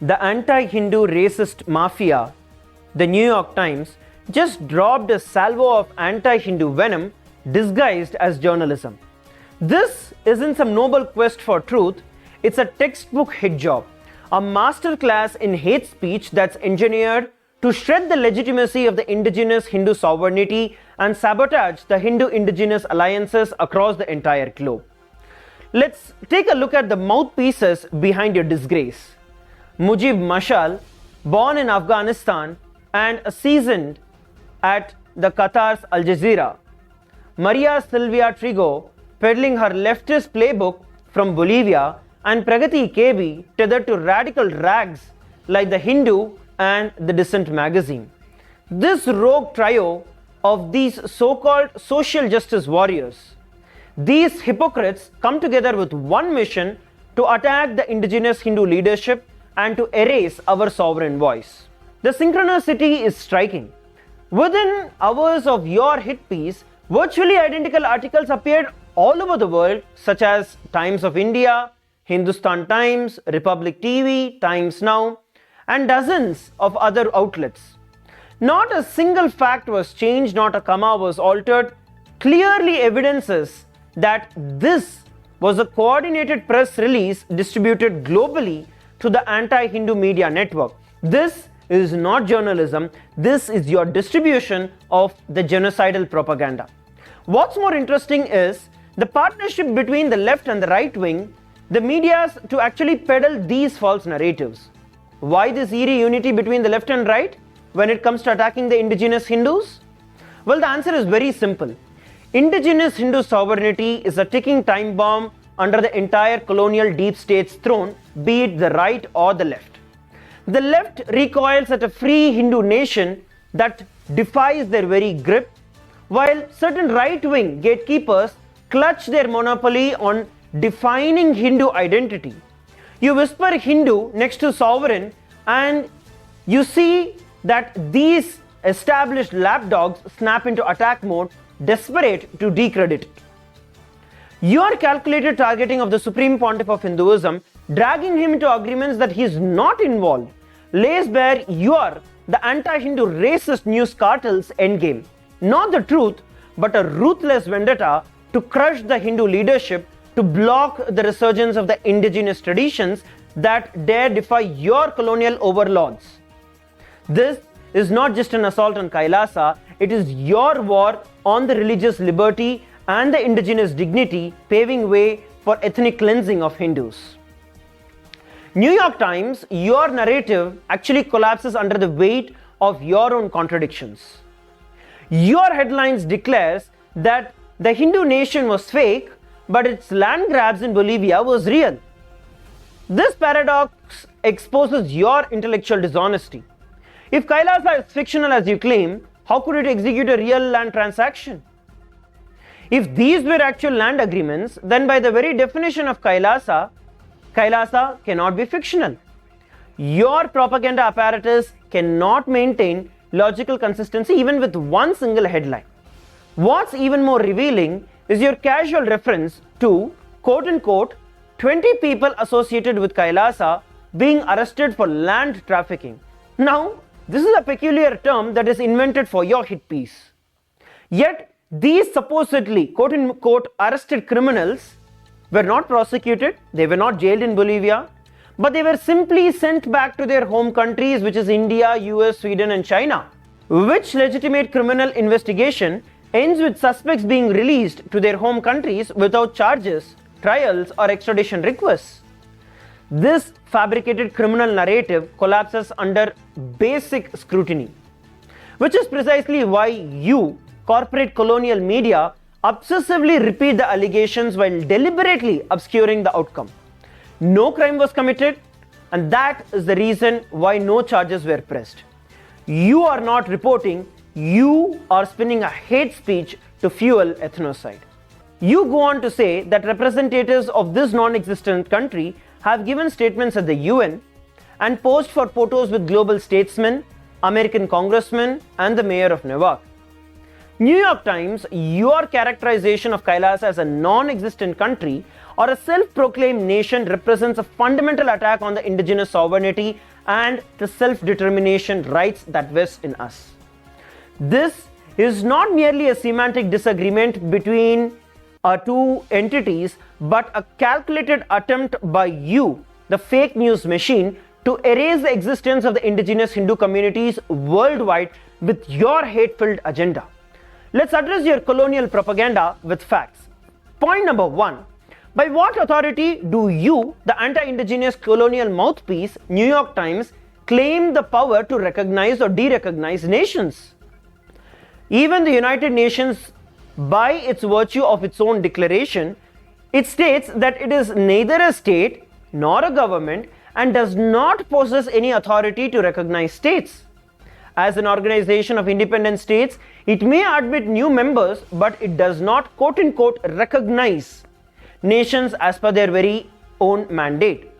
The anti-Hindu racist mafia, the New York Times, just dropped a salvo of anti-Hindu venom disguised as journalism. This isn't some noble quest for truth, it's a textbook hit job, a masterclass in hate speech that's engineered to shred the legitimacy of the indigenous Hindu sovereignty and sabotage the Hindu-indigenous alliances across the entire globe. Let's take a look at the mouthpieces behind your disgrace. Mujib Mashal, born in Afghanistan and seasoned at the Qatar's Al Jazeera. Maria Silvia Trigo, peddling her leftist playbook from Bolivia, and Pragati KB, tethered to radical rags like The Hindu and The Dissent magazine. This rogue trio of these so-called social justice warriors, these hypocrites come together with one mission to attack the indigenous Hindu leadership and to erase our sovereign voice. The synchronicity is striking. Within hours of your hit piece, virtually identical articles appeared all over the world, such as Times of India, Hindustan Times, Republic TV, Times Now, and dozens of other outlets. Not a single fact was changed, not a comma was altered, clearly evidences that this was a coordinated press release distributed globally to the anti-Hindu media network. This is not journalism, this is your distribution of the genocidal propaganda. What's more interesting is the partnership between the left and the right wing, the medias, to actually peddle these false narratives. Why this eerie unity between the left and right when it comes to attacking the indigenous Hindus? Well, the answer is very simple. Indigenous Hindu sovereignty is a ticking time bomb under the entire colonial deep state's throne, be it the right or the left. The left recoils at a free Hindu nation that defies their very grip, while certain right-wing gatekeepers clutch their monopoly on defining Hindu identity. You whisper Hindu next to sovereign and you see that these established lapdogs snap into attack mode, desperate to decredit it. Your calculated targeting of the Supreme Pontiff of Hinduism, dragging him into agreements that he is not involved, lays bare the anti-Hindu racist news cartel's endgame. Not the truth, but a ruthless vendetta to crush the Hindu leadership, to block the resurgence of the indigenous traditions that dare defy your colonial overlords. This is not just an assault on KAILASA, it is your war on the religious liberty and the indigenous dignity, paving way for ethnic cleansing of Hindus. New York Times, your narrative actually collapses under the weight of your own contradictions. Your headlines declares that the Hindu nation was fake, but its land grabs in Bolivia was real. This paradox exposes your intellectual dishonesty. If KAILASA is fictional as you claim, how could it execute a real land transaction? If these were actual land agreements, then by the very definition of KAILASA cannot be fictional. Your propaganda apparatus cannot maintain logical consistency even with one single headline. What's even more revealing is your casual reference to, quote unquote, 20 people associated with KAILASA being arrested for land trafficking. Now, this is a peculiar term that is invented for your hit piece. Yet, these supposedly, quote unquote, arrested criminals were not prosecuted, they were not jailed in Bolivia, but they were simply sent back to their home countries, which is India, US, Sweden and China. Which legitimate criminal investigation ends with suspects being released to their home countries without charges, trials or extradition requests. This fabricated criminal narrative collapses under basic scrutiny, which is precisely why you, corporate colonial media, obsessively repeat the allegations while deliberately obscuring the outcome. No crime was committed, and that is the reason why no charges were pressed. You are not reporting, you are spinning a hate speech to fuel ethnocide. You go on to say that representatives of this non-existent country have given statements at the UN and posed for photos with global statesmen, American congressmen and the mayor of Newark. New York Times, your characterization of KAILASA as a non-existent country or a self-proclaimed nation represents a fundamental attack on the indigenous sovereignty and the self-determination rights that vest in us. This is not merely a semantic disagreement between two entities, but a calculated attempt by you, the fake news machine, to erase the existence of the indigenous Hindu communities worldwide with your hate-filled agenda. Let's address your colonial propaganda with facts. Point number 1. By what authority do you, the anti-indigenous colonial mouthpiece, New York Times, claim the power to recognize or de-recognize nations? Even the United Nations, by its virtue of its own declaration, it states that it is neither a state nor a government and does not possess any authority to recognize states. As an organization of independent states, it may admit new members, but it does not quote-unquote recognize nations as per their very own mandate.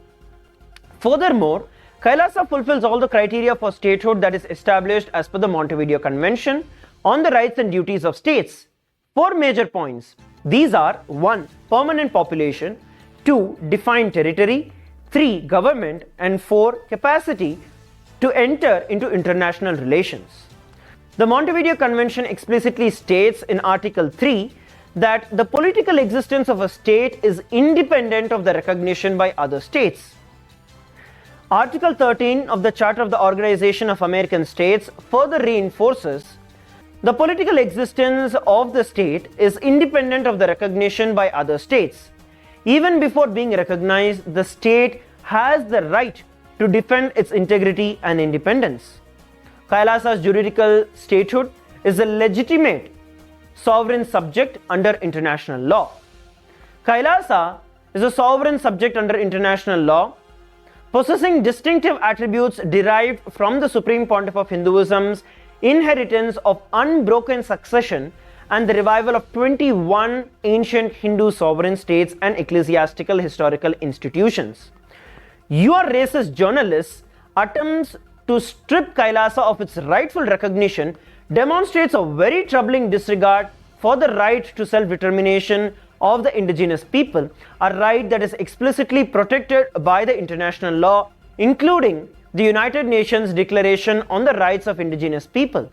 Furthermore, KAILASA fulfills all the criteria for statehood that is established as per the Montevideo Convention on the rights and duties of states. 4 major points. These are 1. Permanent population, 2. Defined territory, 3. Government, and 4. Capacity to enter into international relations. The Montevideo Convention explicitly states in Article 3 that the political existence of a state is independent of the recognition by other states. Article 13 of the Charter of the Organization of American States further reinforces the political existence of the state is independent of the recognition by other states. Even before being recognized, the state has the right to defend its integrity and independence. KAILASA's juridical statehood is a legitimate sovereign subject under international law. KAILASA is a sovereign subject under international law, possessing distinctive attributes derived from the Supreme Pontiff of Hinduism's inheritance of unbroken succession and the revival of 21 ancient Hindu sovereign states and ecclesiastical historical institutions. Your racist journalists' attempts to strip KAILASA of its rightful recognition demonstrates a very troubling disregard for the right to self-determination of the indigenous people, a right that is explicitly protected by the international law, including the United Nations Declaration on the Rights of Indigenous People.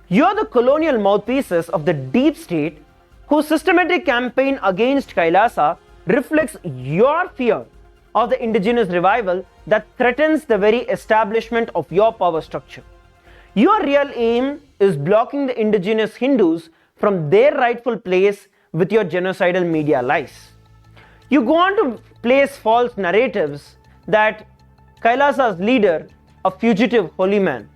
You are the colonial mouthpieces of the deep state whose systematic campaign against KAILASA reflects your fear of the indigenous revival that threatens the very establishment of your power structure. Your real aim is blocking the indigenous Hindus from their rightful place with your genocidal media lies. You go on to place false narratives that KAILASA's leader, a fugitive holy man,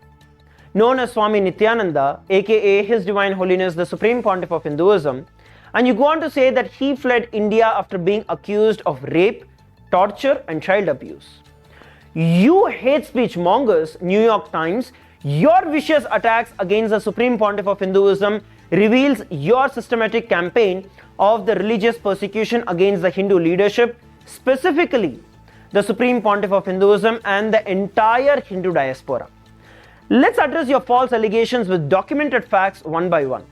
known as Swami Nithyananda, aka His Divine Holiness the Supreme Pontiff of Hinduism, and you go on to say that he fled India after being accused of rape, torture and child abuse. You hate speech mongers, New York Times, your vicious attacks against the Supreme Pontiff of Hinduism reveals your systematic campaign of the religious persecution against the Hindu leadership, specifically the Supreme Pontiff of Hinduism and the entire Hindu diaspora. Let's address your false allegations with documented facts one by one.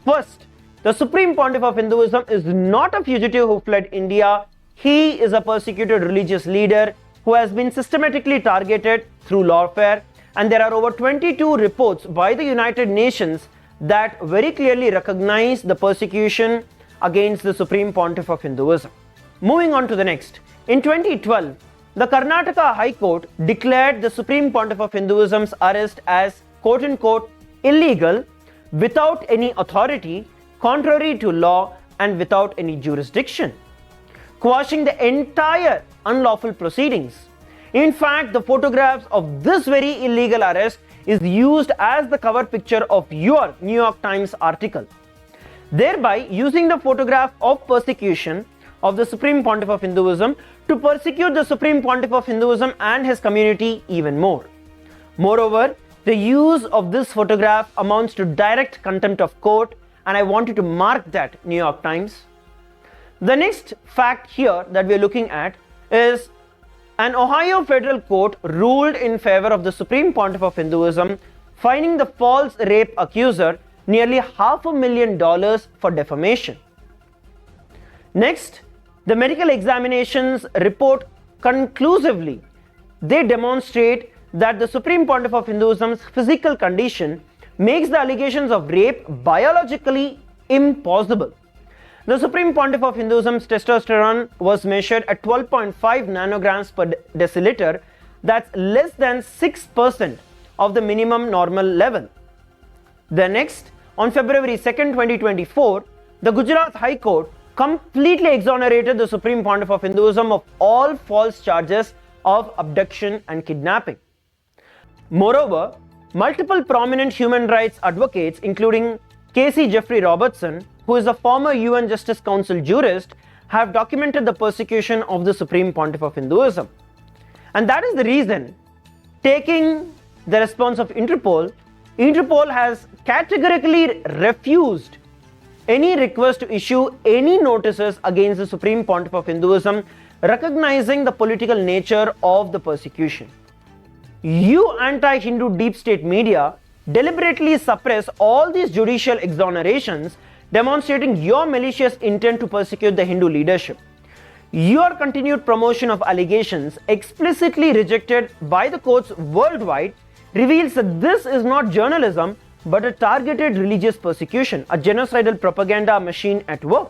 First, the Supreme Pontiff of Hinduism is not a fugitive who fled India. He is a persecuted religious leader who has been systematically targeted through lawfare, and there are over 22 reports by the United Nations that very clearly recognize the persecution against the Supreme Pontiff of Hinduism. Moving on to the next. In 2012, the Karnataka High Court declared the Supreme Pontiff of Hinduism's arrest as quote-unquote illegal, without any authority, contrary to law and without any jurisdiction, quashing the entire unlawful proceedings. In fact, the photographs of this very illegal arrest is used as the cover picture of your New York Times article, thereby using the photograph of persecution of the Supreme Pontiff of Hinduism to persecute the Supreme Pontiff of Hinduism and his community even more. Moreover, the use of this photograph amounts to direct contempt of court, and I want you to mark that, New York Times. The next fact here that we are looking at is an Ohio federal court ruled in favor of the Supreme Pontiff of Hinduism, fining the false rape accuser nearly $500,000 for defamation. Next, The medical examinations report conclusively. They demonstrate that the Supreme Pontiff of Hinduism's physical condition makes the allegations of rape biologically impossible. The Supreme Pontiff of Hinduism's testosterone was measured at 12.5 nanograms per deciliter, that's less than 6% of the minimum normal level. The next, on February 2nd, 2024, the Gujarat High Court completely exonerated the Supreme Pontiff of Hinduism of all false charges of abduction and kidnapping. Moreover, multiple prominent human rights advocates, including K.C. Jeffrey Robertson, who is a former UN Justice Council jurist, have documented the persecution of the Supreme Pontiff of Hinduism. And that is the reason, taking the response of Interpol has categorically refused any request to issue any notices against the Supreme Pontiff of Hinduism, recognizing the political nature of the persecution. You anti-Hindu deep state media deliberately suppress all these judicial exonerations, demonstrating your malicious intent to persecute the Hindu leadership. Your continued promotion of allegations, explicitly rejected by the courts worldwide, reveals that this is not journalism but a targeted religious persecution, a genocidal propaganda machine at work.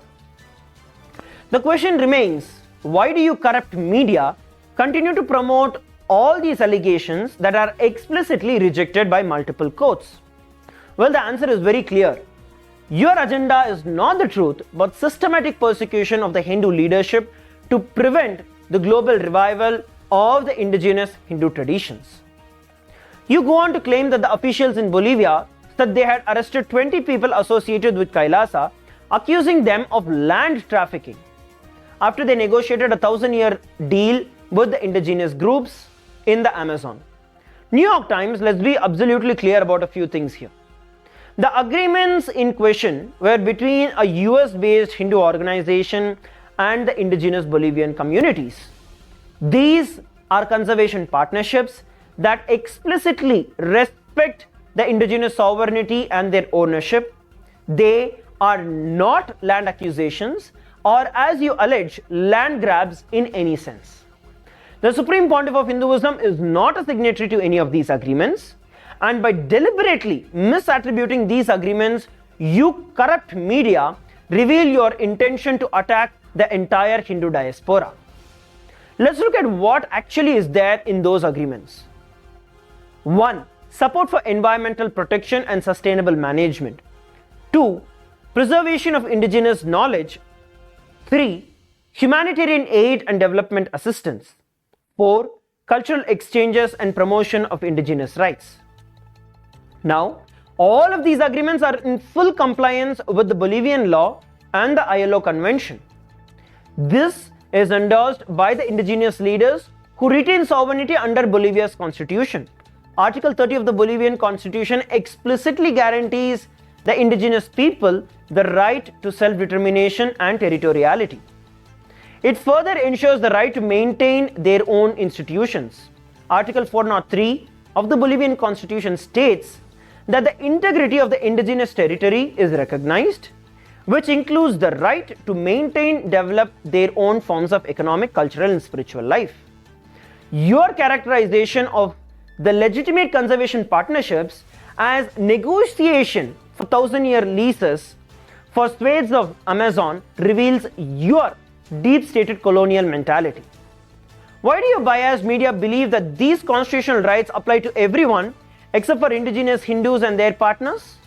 The question remains, why do you corrupt media continue to promote all these allegations that are explicitly rejected by multiple courts? Well, the answer is very clear. Your agenda is not the truth but systematic persecution of the Hindu leadership to prevent the global revival of the indigenous Hindu traditions. You go on to claim that the officials in Bolivia said they had arrested 20 people associated with KAILASA, accusing them of land trafficking after they negotiated a 1,000-year deal with the indigenous groups in the Amazon. New York Times, let's be absolutely clear about a few things here. The agreements in question were between a US-based Hindu organization and the indigenous Bolivian communities. These are conservation partnerships that explicitly respect the indigenous sovereignty and their ownership. They are not land accusations or, as you allege, land grabs in any sense. The Supreme Pontiff of Hinduism is not a signatory to any of these agreements, and by deliberately misattributing these agreements, you corrupt media reveal your intention to attack the entire Hindu diaspora. Let's look at what actually is there in those agreements. 1. Support for environmental protection and sustainable management. 2. Preservation of indigenous knowledge. 3. Humanitarian aid and development assistance. 4. Cultural exchanges and promotion of indigenous rights. Now, all of these agreements are in full compliance with the Bolivian law and the ILO convention. This is endorsed by the indigenous leaders who retain sovereignty under Bolivia's constitution. Article 30 of the Bolivian constitution explicitly guarantees the indigenous people the right to self-determination and territoriality. It further ensures the right to maintain their own institutions. Article 403 of the Bolivian constitution states that the integrity of the indigenous territory is recognized, which includes the right to maintain, develop their own forms of economic, cultural, and spiritual life. Your characterization of the legitimate conservation partnerships as negotiation for 1,000-year leases for swathes of Amazon reveals your deep-stated colonial mentality. Why do your biased media believe that these constitutional rights apply to everyone except for indigenous Hindus and their partners?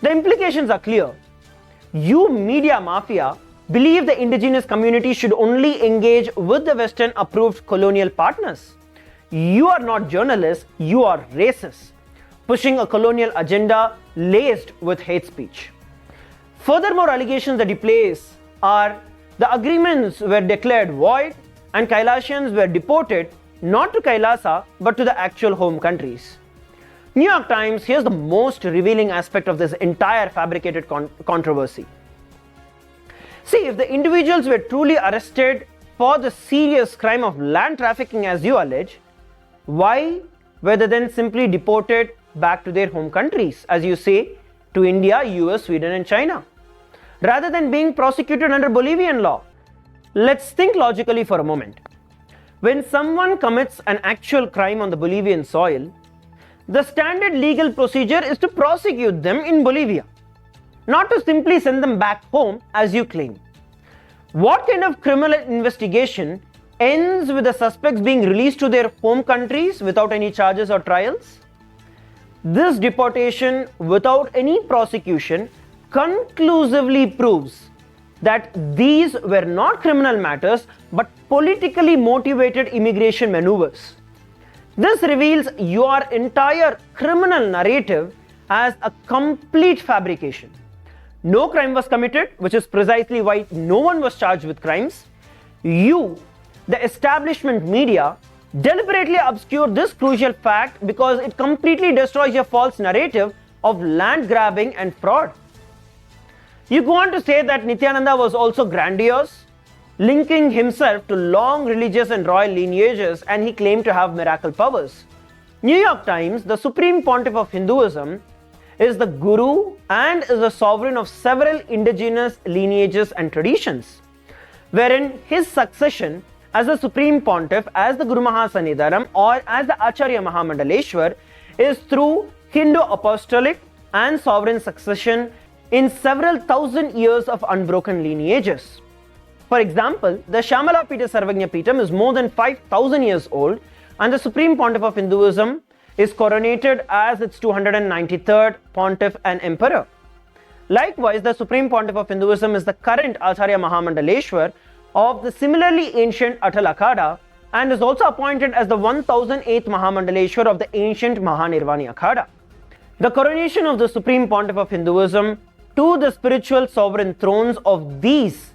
The implications are clear. You media mafia believe the indigenous community should only engage with the Western approved colonial partners. You are not journalists, you are racists, pushing a colonial agenda laced with hate speech. Furthermore, allegations that you place are the agreements were declared void and Kailasians were deported not to Kailasa but to the actual home countries. New York Times, here's the most revealing aspect of this entire fabricated controversy. See, if the individuals were truly arrested for the serious crime of land trafficking as you allege, why were they then simply deported back to their home countries, as you say, to India, US, Sweden and China, rather than being prosecuted under Bolivian law? Let's think logically for a moment. When someone commits an actual crime on the Bolivian soil, the standard legal procedure is to prosecute them in Bolivia, not to simply send them back home as you claim. What kind of criminal investigation ends with the suspects being released to their home countries without any charges or trials? This deportation without any prosecution conclusively proves that these were not criminal matters but politically motivated immigration maneuvers. This reveals your entire criminal narrative as a complete fabrication. No crime was committed, which is precisely why no one was charged with crimes. You, the establishment media, deliberately obscure this crucial fact because it completely destroys your false narrative of land grabbing and fraud. You go on to say that Nithyananda was also grandiose, linking himself to long religious and royal lineages, and he claimed to have miracle powers. New York Times, the Supreme Pontiff of Hinduism, is the guru and is the sovereign of several indigenous lineages and traditions, wherein his succession as the Supreme Pontiff, as the Guru Mahasannidhanam, or as the Acharya Mahamandaleshwar is through Hindu apostolic and sovereign succession in several thousand years of unbroken lineages. For example, the Shamala Pita Sarvagnya Pitam is more than 5,000 years old, and the Supreme Pontiff of Hinduism is coronated as its 293rd Pontiff and Emperor. Likewise, the Supreme Pontiff of Hinduism is the current Acharya Mahamandaleshwar of the similarly ancient Atal Akhada and is also appointed as the 1008th Mahamandaleshwar of the ancient Mahanirvani Akhada. The coronation of the Supreme Pontiff of Hinduism to the spiritual sovereign thrones of these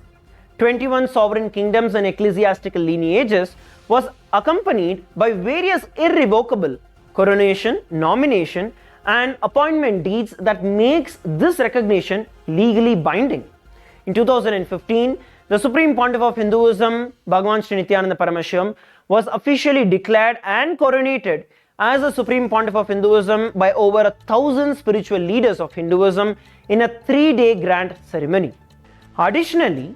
21 sovereign kingdoms and ecclesiastical lineages was accompanied by various irrevocable coronation, nomination, and appointment deeds that makes this recognition legally binding. In 2015, the Supreme Pontiff of Hinduism, Bhagavan Sri Nithyananda Paramashivam, was officially declared and coronated as the Supreme Pontiff of Hinduism by over 1,000 spiritual leaders of Hinduism in a 3-day grand ceremony. Additionally,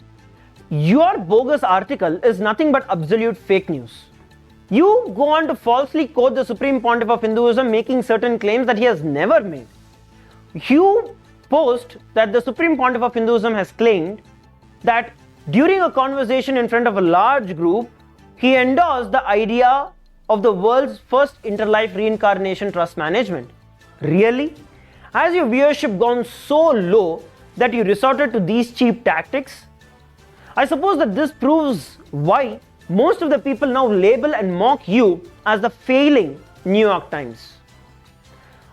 your bogus article is nothing but absolute fake news. You go on to falsely quote the Supreme Pontiff of Hinduism, making certain claims that he has never made. You post that the Supreme Pontiff of Hinduism has claimed that during a conversation in front of a large group, he endorsed the idea of the world's first interlife reincarnation trust management. Really? Has your viewership gone so low that you resorted to these cheap tactics? I suppose that this proves why most of the people now label and mock you as the failing New York Times.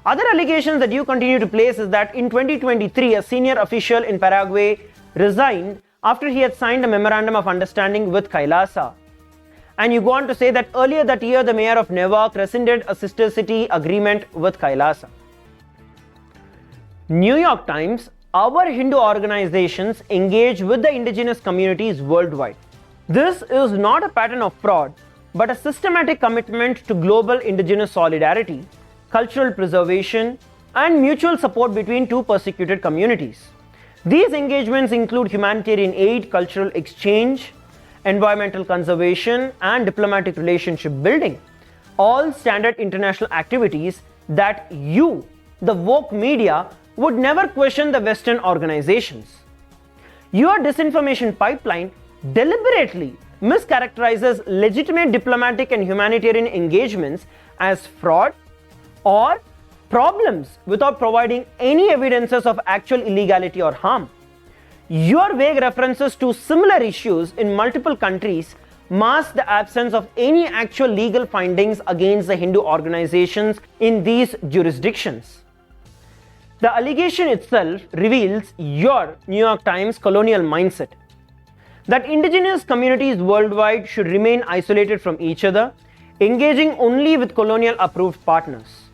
Other allegations that you continue to place is that in 2023, a senior official in Paraguay resigned after he had signed a memorandum of understanding with KAILASA. And you go on to say that earlier that year, the mayor of Newark rescinded a sister city agreement with KAILASA. New York Times, our Hindu organizations engage with the indigenous communities worldwide. This is not a pattern of fraud, but a systematic commitment to global indigenous solidarity, cultural preservation, and mutual support between two persecuted communities. These engagements include humanitarian aid, cultural exchange, environmental conservation, and diplomatic relationship building, all standard international activities that you, the woke media, would never question the Western organizations. Your disinformation pipeline deliberately mischaracterizes legitimate diplomatic and humanitarian engagements as fraud or problems without providing any evidences of actual illegality or harm. Your vague references to similar issues in multiple countries mask the absence of any actual legal findings against the Hindu organizations in these jurisdictions. The allegation itself reveals your New York Times colonial mindset, that indigenous communities worldwide should remain isolated from each other, engaging only with colonial approved partners.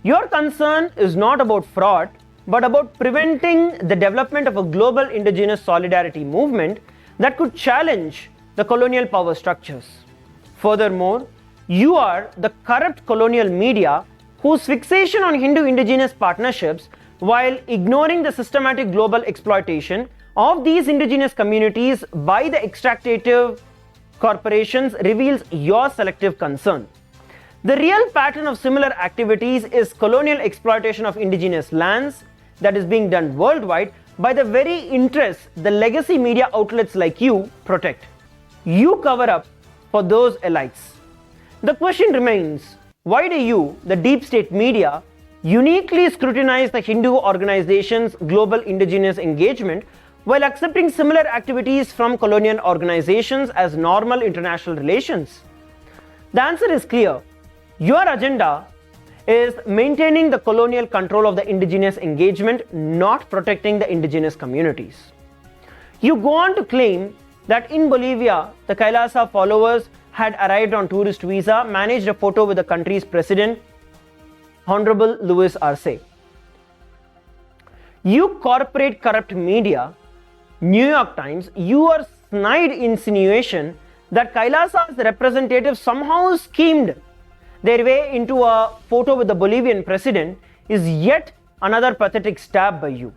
Your concern is not about fraud, but about preventing the development of a global indigenous solidarity movement that could challenge the colonial power structures. Furthermore, you are the corrupt colonial media whose fixation on Hindu indigenous partnerships while ignoring the systematic global exploitation of these indigenous communities by the extractive corporations reveals your selective concern. The real pattern of similar activities is colonial exploitation of indigenous lands that is being done worldwide by the very interests the legacy media outlets like you protect. You cover up for those elites. The question remains, why do you, the deep state media, uniquely scrutinize the Hindu organization's global indigenous engagement while accepting similar activities from colonial organizations as normal international relations? The answer is clear. Your agenda is maintaining the colonial control of the indigenous engagement, not protecting the indigenous communities. You go on to claim that in Bolivia, the KAILASA followers had arrived on tourist visa, managed a photo with the country's president, Honorable Luis Arce. You corporate corrupt media, New York Times, your snide insinuation that KAILASA's representatives somehow schemed their way into a photo with the Bolivian president is yet another pathetic stab by you.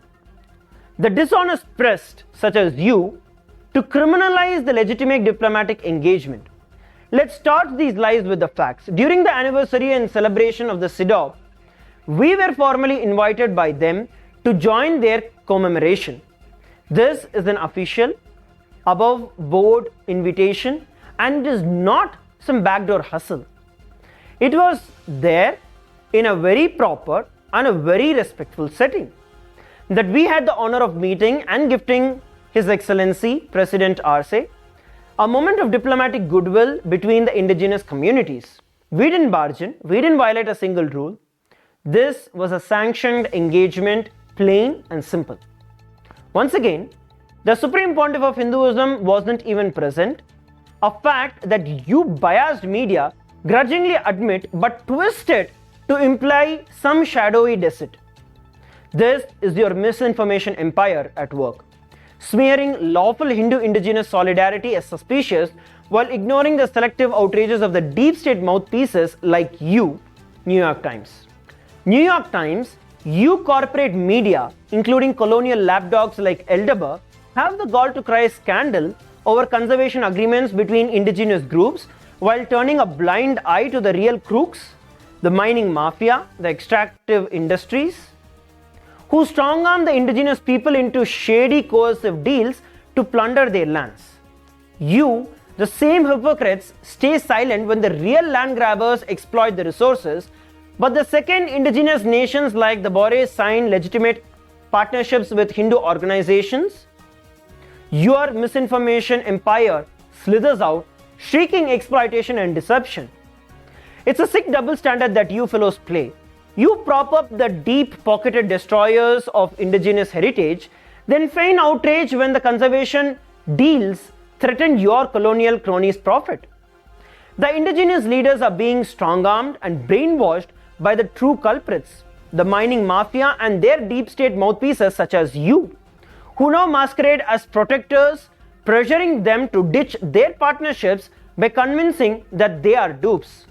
The dishonest press, such as you, to criminalize the legitimate diplomatic engagement. Let's start these lies with the facts. During the anniversary and celebration of the CIDOB, we were formally invited by them to join their commemoration. This is an official, above board invitation, and it is not some backdoor hustle. It was there in a very proper and a very respectful setting that we had the honor of meeting and gifting His Excellency President Arce a moment of diplomatic goodwill between the indigenous communities. We didn't barge in, we didn't violate a single rule. This was a sanctioned engagement, plain and simple. Once again, the Supreme Pontiff of Hinduism wasn't even present, a fact that you biased media grudgingly admit but twist it to imply some shadowy deceit. This is your misinformation empire at work, smearing lawful Hindu indigenous solidarity as suspicious while ignoring the selective outrages of the deep state mouthpieces like you, New York Times. New York Times, you corporate media, including colonial lapdogs like Elderber, have the gall to cry scandal over conservation agreements between indigenous groups while turning a blind eye to the real crooks, the mining mafia, the extractive industries, who strong-arm the indigenous people into shady coercive deals to plunder their lands. You, the same hypocrites, stay silent when the real land grabbers exploit the resources, but the second indigenous nations like the Bores sign legitimate partnerships with Hindu organizations, your misinformation empire slithers out, shrieking exploitation and deception. It's a sick double standard that you fellows play. You prop up the deep-pocketed destroyers of indigenous heritage, then feign outrage when the conservation deals threaten your colonial cronies' profit. The indigenous leaders are being strong-armed and brainwashed by the true culprits, the mining mafia and their deep state mouthpieces such as you, who now masquerade as protectors, pressuring them to ditch their partnerships by convincing that they are dupes.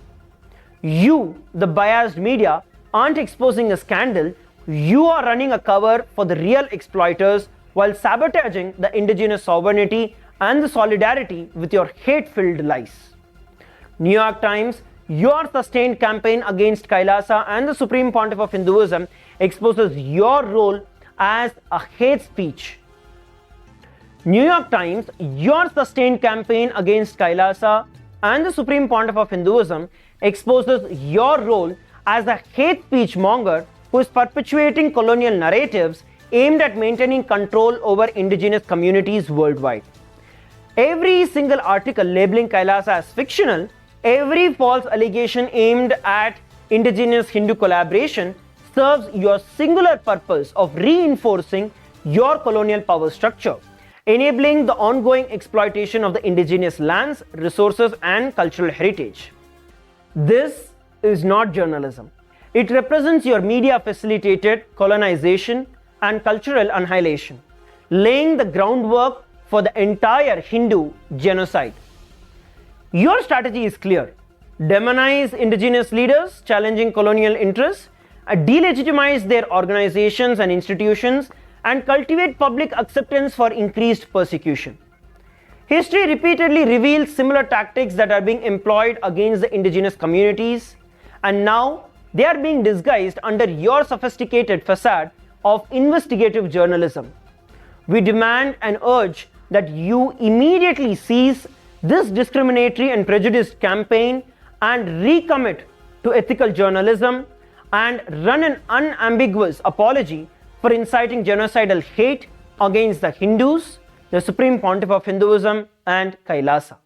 You, the biased media, aren't exposing a scandal, you are running a cover for the real exploiters while sabotaging the indigenous sovereignty and the solidarity with your hate-filled lies. New York Times, your sustained campaign against KAILASA and the Supreme Pontiff of Hinduism exposes your role as a hate speech. New York Times, your sustained campaign against KAILASA and the Supreme Pontiff of Hinduism exposes your role as a hate speech monger who is perpetuating colonial narratives aimed at maintaining control over indigenous communities worldwide. Every single article labeling KAILASA as fictional, every false allegation aimed at indigenous Hindu collaboration serves your singular purpose of reinforcing your colonial power structure, enabling the ongoing exploitation of the indigenous lands, resources, and cultural heritage. This is not journalism. It represents your media-facilitated colonization and cultural annihilation, laying the groundwork for the entire Hindu genocide. Your strategy is clear. Demonize indigenous leaders challenging colonial interests, delegitimize their organizations and institutions, and cultivate public acceptance for increased persecution. History repeatedly reveals similar tactics that are being employed against the indigenous communities, and now they are being disguised under your sophisticated facade of investigative journalism. We demand and urge that you immediately cease this discriminatory and prejudiced campaign and recommit to ethical journalism and run an unambiguous apology for inciting genocidal hate against the Hindus, the Supreme Pontiff of Hinduism, and KAILASA.